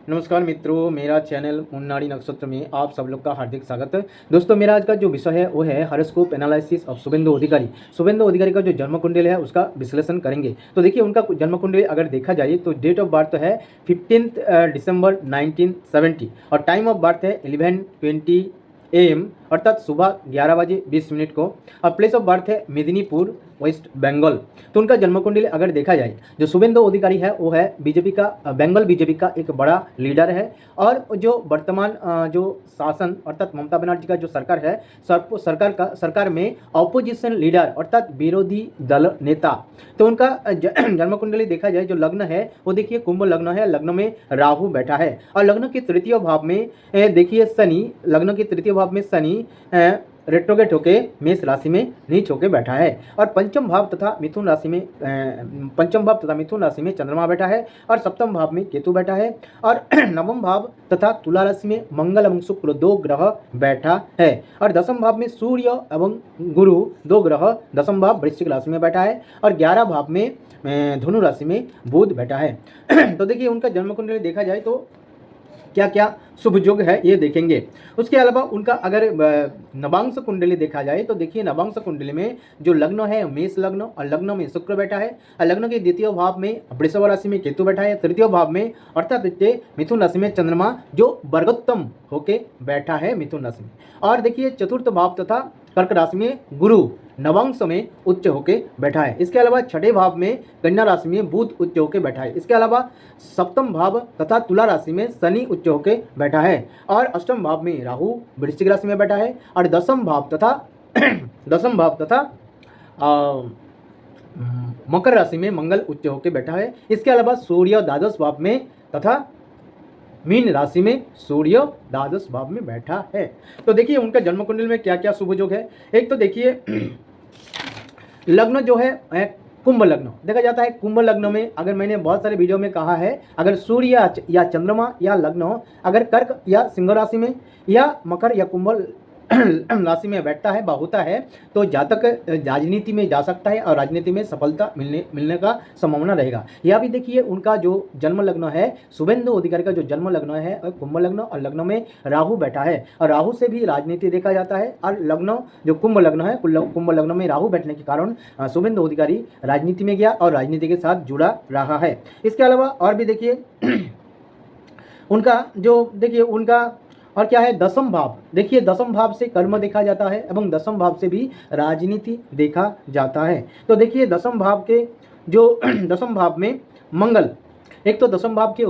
नमस्कार मित्रों, मेरा चैनल मुन्नाडी नक्षत्र में आप सब लोग का हार्दिक स्वागत है। दोस्तों, मेरा आज का जो विषय है वो है हॉरोस्कोप एनालिसिस ऑफ शुभेंदु अधिकारी। शुभेंदु अधिकारी का जो जन्म कुंडली है उसका विश्लेषण करेंगे। तो देखिए, उनका जन्म कुंडली अगर देखा जाए तो डेट ऑफ बर्थ है 15 दिसंबर 1970 और टाइम ऑफ बर्थ है 11:20 AM अर्थात सुबह 11 बजे 20 मिनट को। और प्लेस ऑफ बर्थ है मेदिनीपुर, वेस्ट बंगाल। तो उनका जन्म कुंडली अगर देखा जाए, जो शुभेंदु अधिकारी है वो है बीजेपी का, बंगाल बीजेपी का एक बड़ा लीडर है। और जो वर्तमान जो शासन अर्थात ममता बनर्जी का जो सरकार है, सरकार में ऑपोजिशन लीडर अर्थात विरोधी दल नेता। तो उनका जन्म कुंडली देखा जाए, जो लग्न है वो देखिए कुंभ लग्न है। लग्न में राहु बैठा है और लग्न के तृतीय भाव में देखिए शनि, लग्न के तृतीय भाव में शनि रेट्रोगेट होके मेष राशि में नीच होके बैठा है। और पंचम भाव तथा मिथुन राशि में चंद्रमा बैठा है और सप्तम भाव में केतु बैठा है। और नवम भाव तथा तुला राशि में मंगल एवं शुक्र दो ग्रह बैठा है। और दसम भाव में सूर्य एवं गुरु दो ग्रह दसम भाव वृश्चिक राशि में बैठा है। और 11 भाव में धनु राशि में बुध बैठा है। तो देखिए, उनका जन्म कुंडली देखा जाए तो क्या क्या शुभ योग है ये देखेंगे। उसके अलावा उनका अगर नवांश कुंडली देखा जाए तो देखिए, नवांश कुंडली में जो लग्न है मेष लग्न और लग्न में शुक्र बैठा है और लग्न के द्वितीय भाव में वृषभ राशि में केतु बैठा है। तृतीय भाव में अर्थात मिथुन राशि में चंद्रमा जो वर्गोत्तम होके बैठा है मिथुन राशि में। और देखिए, चतुर्थ भाव तथा कर्क राशि में गुरु नवांश में उच्च होके बैठा है। इसके अलावा छठे भाव में कन्या राशि में बुध उच्च होके बैठा है। इसके अलावा सप्तम भाव तथा तुला राशि में शनि उच्च होके बैठा है। और अष्टम भाव में राहु वृश्चिक राशि में बैठा है। और दसम भाव तथा मकर राशि में मंगल उच्च होके बैठा है। इसके अलावा सूर्य द्वादश भाव में तथा मीन राशि में सूर्य द्वादश भाव में बैठा है। तो देखिए, उनका जन्म कुंडली में क्या क्या शुभ योग है। एक तो देखिए, लग्न जो है कुंभ लग्न देखा जाता है। कुंभ लग्न में अगर मैंने बहुत सारे वीडियो में कहा है, अगर सूर्य या चंद्रमा या लग्न अगर कर्क या सिंह राशि में या मकर या कुंभ राशि में बैठता है होता है तो जातक राजनीति में जा सकता है और राजनीति में सफलता मिलने का संभावना रहेगा। यह भी देखिए, उनका जो जन्म लग्न है शुभेंदु अधिकारी का जो जन्म लग्न है कुंभ लग्न और लग्न में राहु बैठा है और राहु से भी राजनीति देखा जाता है। और लग्न जो कुंभ लग्न है, कुंभ लग्न में राहु बैठने के कारण शुभेंदु अधिकारी राजनीति में गया और राजनीति के साथ जुड़ा रहा है। इसके अलावा और भी देखिए उनका जो देखिए उनका और क्या है, दसम भाव। देखिए, दसम भाव से कर्म देखा जाता है एवं दसम भाव से भी राजनीति देखा जाता है। तो देखिए, दसम भाव के जो दसम भाव में मंगल, एक तो दसम भाव के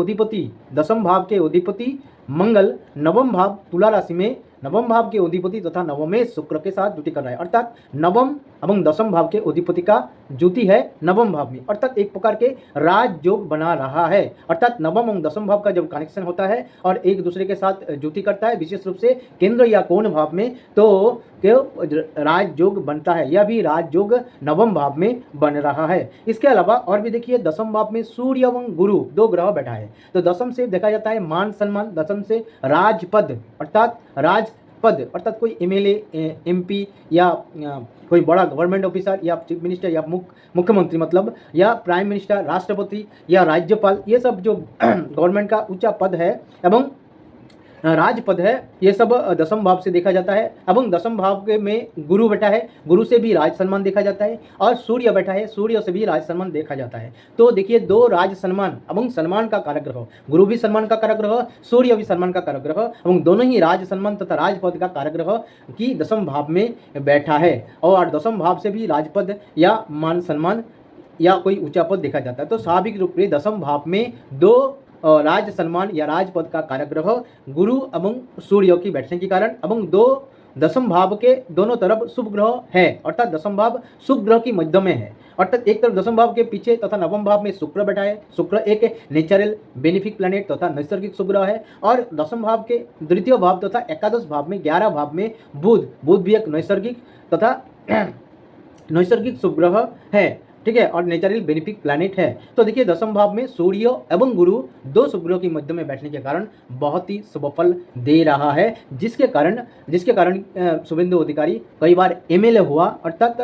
अधिपति मंगल नवम भाव तुला राशि में नवम भाव के अधिपति तथा नवमे शुक्र के साथ जुति कर रहा है। अर्थात नवम एवं दसम भाव के अधिपति का जुति है नवम भाव में, अर्थात एक प्रकार के राजयोग बना रहा है। अर्थात नवम एवं दसम भाव का जब कनेक्शन होता है और एक दूसरे के साथ जुति करता है विशेष रूप से केंद्र या कोण भाव में, तो राजयोग बनता है। यह भी राजयोग नवम भाव में बन रहा है। इसके अलावा और भी देखिए, दसम भाव में सूर्य एवं गुरु दो ग्रह बैठा है। तो दसम से देखा जाता है मान सम्मान, दसम से राजपद अर्थात कोई MLA MP या कोई बड़ा गवर्नमेंट ऑफिसर या चीफ मिनिस्टर या मुख्यमंत्री मतलब या प्राइम मिनिस्टर, राष्ट्रपति या राज्यपाल, ये सब जो गवर्नमेंट का ऊंचा पद है एवं राजपद है, ये सब दसम भाव से देखा जाता है। एवं दसम भाव के में गुरु बैठा है, गुरु से भी राज सम्मान देखा जाता है। और सूर्य बैठा है, सूर्य से भी राज सम्मान देखा जाता है। तो देखिए, दो राज सम्मान एवं सम्मान का कारक ग्रह, गुरु भी सम्मान का कारक ग्रह, सूर्य भी सम्मान का कारक ग्रह एवं दोनों ही राज सम्मान तथा राजपद का कारक ग्रह की दसम भाव में बैठा है। और दसम भाव से भी राजपद या मान सम्मान या कोई ऊंचा पद देखा जाता है। तो स्वाभाविक रूप से दसम भाव में दो राज सम्मान या राजपद का कारक ग्रह गुरु एवं सूर्य की बैठने के कारण एवं दो दसम भाव के दोनों तरफ शुभ ग्रह है, अर्थात दसम भाव शुभ ग्रह की मध्य में है। अर्थात एक तरफ दसम भाव के पीछे तथा नवम भाव में शुक्र बैठा है। शुक्र एक नेचुरल बेनिफिक प्लैनेट तथा नैसर्गिक शुभ ग्रह है। और दसम भाव के द्वितीय भाव तथा एकादश भाव में 11 भाव में बुध भी एक नैसर्गिक तथा नैसर्गिक शुभ ग्रह है। ठीक है, और नेचुरल बेनिफिक प्लैनेट है। तो देखिए दसम भाव में सूर्य एवं गुरु दो शुभ ग्रहों के मध्य में बैठने के कारण बहुत ही शुभ फल दे रहा है, जिसके कारण शुभेंदु अधिकारी कई बार एमएलए हुआ, अर्थात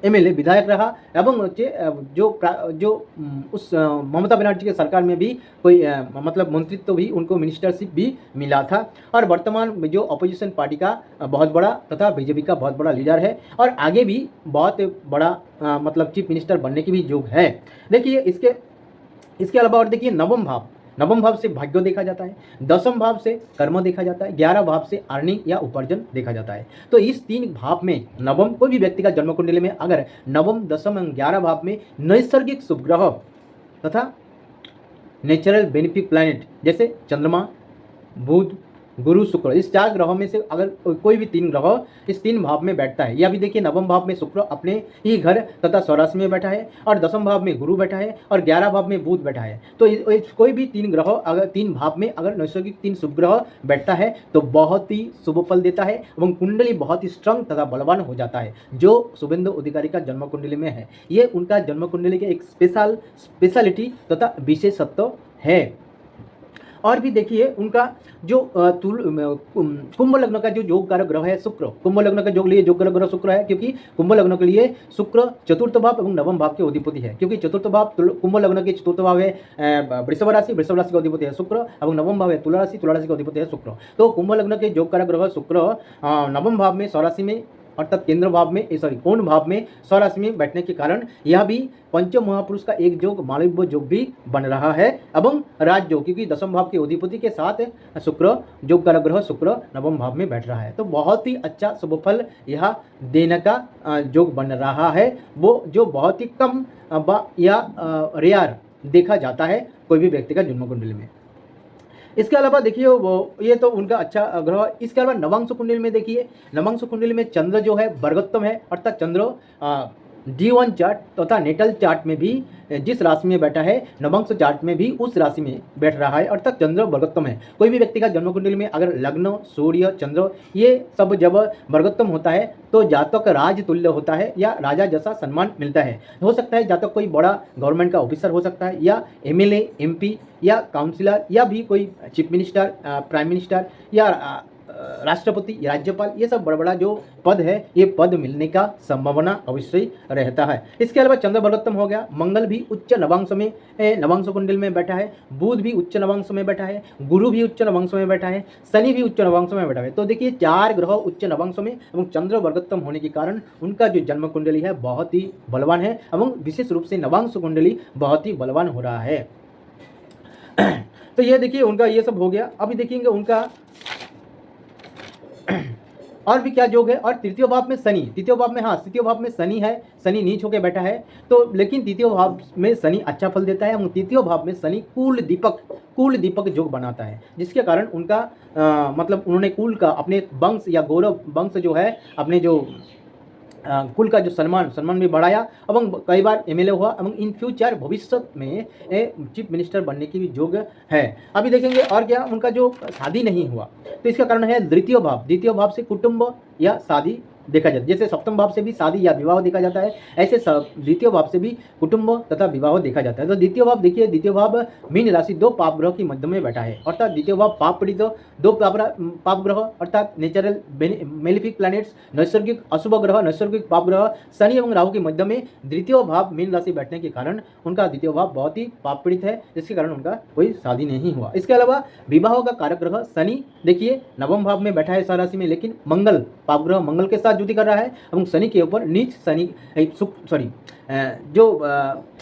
एमएलए विधायक रहा, एवं जो उस ममता बनर्जी के सरकार में भी कोई मतलब मंत्रित्व भी, उनको मिनिस्टरशिप भी मिला था। और वर्तमान में जो अपोजिशन पार्टी का बहुत बड़ा तथा बीजेपी का बहुत बड़ा लीडर है, और आगे भी बहुत बड़ा मतलब चीफ मिनिस्टर बनने की भी योग है। देखिए इसके अलावा और देखिए नवम भाव से भाग्य देखा जाता है, दसम भाव से कर्म देखा जाता है, 11 भाव से अर्निंग या उपार्जन देखा जाता है। तो इस 3 भाव में नवम, कोई भी व्यक्ति का जन्म कुंडली में अगर नवम, दसम एवं 11 भाव में नैसर्गिक शुभ ग्रह तथा नेचुरल बेनिफिक प्लैनेट जैसे चंद्रमा, बुध, गुरु, शुक्र, इस 4 ग्रहों में से अगर कोई भी 3 ग्रह इस 3 भाव में बैठता है, या भी देखिए नवम भाव में शुक्र अपने ही घर तथा स्वराशि में बैठा है, और दसम भाव में गुरु बैठा है, और 11 भाव में बुध बैठा है, तो कोई भी 3 ग्रह अगर 3 भाव में अगर नैसर्गिक 3 शुभ ग्रह बैठता है तो बहुत ही शुभ फल देता है एवं कुंडली बहुत ही स्ट्रांग तथा बलवान हो जाता है। जो शुभेंदु अधिकारी का जन्म कुंडली में है, ये उनका जन्म कुंडली के एक स्पेशलिटी तथा विशेषत्व है। और भी देखिए उनका जो कुंभ लग्न का जो योग कारक ग्रह है शुक्र, कुंभ लग्न का योग लिए योग कारक ग्रह शुक्र है, क्योंकि कुंभ लग्न के लिए शुक्र चतुर्थ भाव एवं नवम भाव के अधिपति है, क्योंकि चतुर्थ भाव कुंभ लग्न के चतुर्थ भाव है वृषभ राशि का अधिपति है शुक्र, एवं नवम भाव है तुला राशि का अधिपति है शुक्र। तो कुंभ लग्न के योग कारक ग्रह शुक्र नवम भाव में स्वराशि में, अर्थात केंद्र भाव में कौन भाव में स्वराशि में बैठने के कारण यह भी पंचम महापुरुष का एक योग मालव्य योग भी बन रहा है, एवं राज योग, क्योंकि दसम भाव के अधिपति के साथ शुक्र योग कारक ग्रह शुक्र नवम भाव में बैठ रहा है। तो बहुत ही अच्छा शुभ फल यह देने का योग बन रहा है, वो जो बहुत ही कम या रेयर देखा जाता है कोई भी व्यक्ति का जन्म कुंडली में। इसके अलावा देखिए ये तो उनका अच्छा ग्रह। इसके अलावा नवांश कुंडली में देखिए, नवांश कुंडली में चंद्र जो है वर्गोत्तम है, अर्थात चंद्र D1 चार्ट तथा नेटल चार्ट में भी जिस राशि में बैठा है, नवांश चार्ट में भी उस राशि में बैठ रहा है, अर्थात चंद्र वर्गोत्तम है। कोई भी व्यक्ति का जन्म कुंडली में अगर लग्न, सूर्य, चंद्र ये सब जब वर्गोत्तम होता है तो जातक राज तुल्य होता है या राजा जैसा सम्मान मिलता है। हो सकता है जातक कोई बड़ा गवर्नमेंट का ऑफिसर हो सकता है, या एमएलए, एमपी या काउंसिलर, या भी कोई चीफ मिनिस्टर, प्राइम मिनिस्टर या राष्ट्रपति, राज्यपाल, ये सब बड़ा बड़ा जो पद है ये पद मिलने का संभावना अवश्य रहता है। इसके अलावा चंद्र वर्गोत्तम हो गया, मंगल भी उच्च नवांश में नवांश कुंडल में बैठा है, बुध भी उच्च नवांश में बैठा है, गुरु भी उच्च नवांश में बैठा है, शनि भी उच्च नवांश में बैठा है। तो देखिए 4 ग्रह उच्च नवांश में एवं चंद्र वर्गोत्तम होने के कारण उनका जो जन्म कुंडली है बहुत ही बलवान है, एवं विशेष रूप से नवांश कुंडली बहुत ही बलवान हो रहा है। तो ये देखिए उनका ये सब हो गया। अभी देखेंगे उनका और भी क्या योग है। और तृतीय भाव में शनि, तृतीय भाव में, हाँ तृतीय भाव में शनि है, शनि नीच होकर बैठा है, तो लेकिन तृतीय भाव में शनि अच्छा फल देता है। तृतीय भाव में शनि कुल दीपक योग बनाता है, जिसके कारण उनका मतलब उन्होंने कुल का अपने वंश या गौरव वंश जो है, अपने जो कुल का जो सम्मान भी बढ़ाया, एवं कई बार एमएलए हुआ, एवं इन फ्यूचर भविष्य में चीफ मिनिस्टर बनने की भी योग है। अभी देखेंगे और क्या, उनका जो शादी नहीं हुआ तो इसका कारण है द्वितीय भाव से कुटुंब या शादी देखा जाता है। जैसे सप्तम भाव से भी शादी या विवाह देखा जाता है, ऐसे द्वितीय भाव से भी कुटुंब तथा विवाह देखा जाता है। तो द्वितीय भाव देखिए, द्वितीय भाव मीन राशि 2 पाप ग्रह की मध्य में बैठा है, अर्थात द्वितीय भाव पाप पीड़ित 2 पाप ग्रह अर्थात नेचुरल मेलिफिक प्लैनेट्स, नैसर्गिक अशुभ ग्रह, नैसर्गिक पाप ग्रह शनि एवं राहु के मध्य में द्वितीय भाव मीन राशि बैठने के कारण उनका द्वितीय भाव बहुत ही पाप पीड़ित है, जिसके कारण उनका कोई शादी नहीं हुआ। इसके अलावा विवाह का कारक ग्रह शनि देखिए नवम भाव में बैठा है इस राशि में, लेकिन मंगल पाप ग्रह मंगल के साथ युति कर रहा है, एवं शनि के ऊपर नीच जो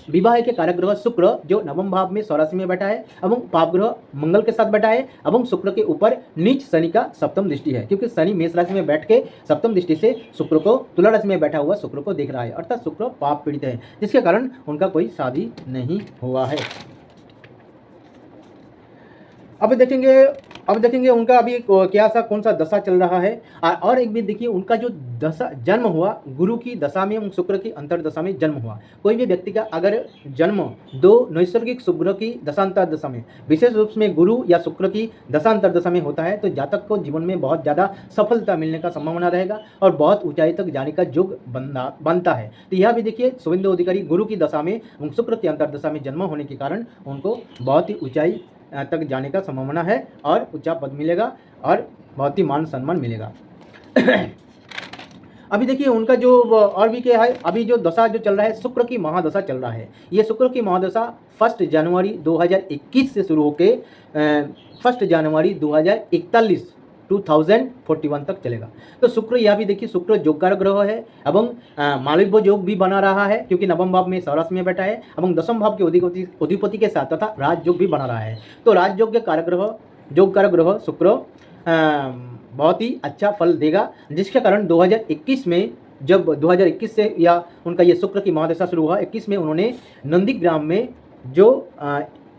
विवाह के कारक ग्रह शुक्र जो नवम भाव में स्वराशि में बैठा है, एवं पाप ग्रह मंगल के साथ बैठा है, एवं शुक्र के ऊपर नीच शनि का सप्तम दृष्टि है, क्योंकि शनि मेष राशि में बैठ के सप्तम दृष्टि से शुक्र को तुला राशि में बैठा हुआ शुक्र को देख रहा है, अर्थात शुक्र पाप पीड़ित है, जिसके कारण उनका कोई शादी नहीं हुआ है। अब देखेंगे अब देखेंगे उनका अभी क्या सा कौन सा दशा चल रहा है। और एक भी देखिए उनका जो दशा जन्म हुआ गुरु की दशा में, शुक्र की अंतर्दशा में जन्म हुआ। कोई भी व्यक्ति का अगर जन्म दो नैसर्गिक शुक्र की दशांतर दशा में, विशेष रूप में गुरु या शुक्र की दशांतर दशा में होता है, तो जातक को जीवन में बहुत ज़्यादा सफलता मिलने का संभावना रहेगा और बहुत ऊंचाई तक जाने का योग बनता है। तो यह भी देखिए शुभेंदु अधिकारी गुरु की दशा में शुक्र की अंतर्दशा में जन्म होने के कारण उनको बहुत ही ऊंचाई तक जाने का संभावना है और ऊंचा पद मिलेगा और बहुत ही मान सम्मान मिलेगा। अभी देखिए उनका जो और भी क्या है, अभी जो दशा जो चल रहा है शुक्र की महादशा चल रहा है। ये शुक्र की महादशा 1 जनवरी 2021 से शुरू होकर 1 जनवरी 2041 तक चलेगा। तो शुक्र यह भी देखिए शुक्र योगकारक ग्रह है एवं मालव्य योग भी बना रहा है क्योंकि नवम भाव में सौराष्ट्र में बैठा है एवं दसम भाव के अधिपति के साथ तथा राजयोग भी बना रहा है। तो राजयोग के कारक ग्रह योग कारक ग्रह शुक्र बहुत ही अच्छा फल देगा, जिसके कारण 2021 में जब 2021 से या उनका ये शुक्र की महादशा शुरू हुआ 21 में उन्होंने नंदीग्राम में जो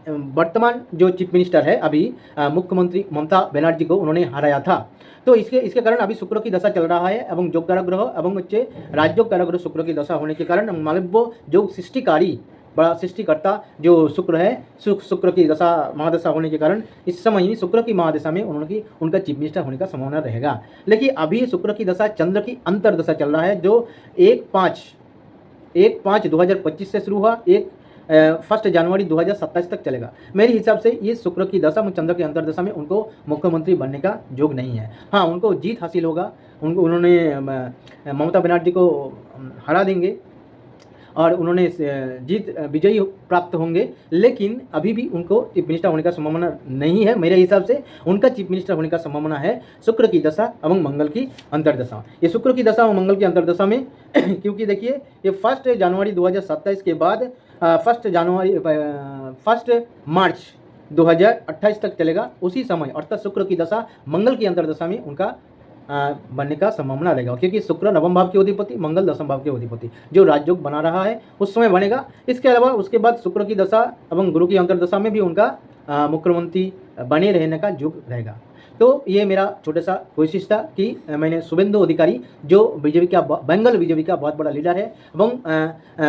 वर्तमान जो चीफ मिनिस्टर है अभी मुख्यमंत्री ममता बनर्जी को उन्होंने हराया था। तो इसके कारण अभी शुक्र की दशा चल रहा है एवं योग कारक ग्रह एवं उच्च राजयोग कारक ग्रह शुक्र की दशा होने के कारण मालव्य योग सृष्टिकारी बड़ा सृष्टिकर्ता जो शुक्र है, शुक्र की दशा महादशा होने के कारण इस समय ही शुक्र की महादशा में उनका चीफ मिनिस्टर होने का संभावना रहेगा। लेकिन अभी शुक्र की दशा चंद्र की अंतर्दशा चल रहा है जो 1/5/2025 से शुरू हुआ 1 जनवरी 2027 तक चलेगा। मेरे हिसाब से ये शुक्र की दशा चंद्र की अंतर्दशा में उनको मुख्यमंत्री बनने का योग नहीं है। हाँ, उनको जीत हासिल होगा, उन्होंने ममता बनर्जी को हरा देंगे और उन्होंने जीत विजयी प्राप्त होंगे, लेकिन अभी भी उनको चीफ मिनिस्टर होने का संभावना नहीं है। मेरे हिसाब से उनका चीफ मिनिस्टर होने का संभावना है शुक्र की दशा एवं मंगल की अंतर्दशा। ये शुक्र की दशा और मंगल की अंतर्दशा में क्योंकि देखिए ये 1 जनवरी 2027 के बाद 1 मार्च 2028 तक चलेगा। उसी समय अर्थात शुक्र की दशा मंगल की अंतर्दशा में उनका बनने का संभावना रहेगा क्योंकि शुक्र नवम भाव के अधिपति, मंगल दसम भाव के अधिपति जो राजयोग बना रहा है उस समय बनेगा। इसके अलावा उसके बाद शुक्र की दशा एवं गुरु की अंतर्दशा में भी उनका मुख्यमंत्री बने रहने का योग रहेगा। तो ये मेरा छोटा सा कोशिश था कि मैंने शुभेंदु अधिकारी जो बीजेपी का बंगाल बीजेपी का बहुत बड़ा लीडर है एवं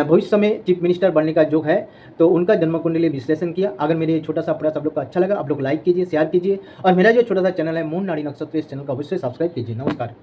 भविष्य में चीफ मिनिस्टर बनने का योग है, तो उनका जन्म कुंडली विश्लेषण किया। अगर मेरे छोटा सा प्रयास आप लोग को अच्छा लगा, आप लोग लाइक कीजिए, शेयर कीजिए और मेरा जो छोटा सा चैनल है मून नाड़ी नक्षत्र, इस चैनल को अवश्य सब्सक्राइब कीजिए। नमस्कार।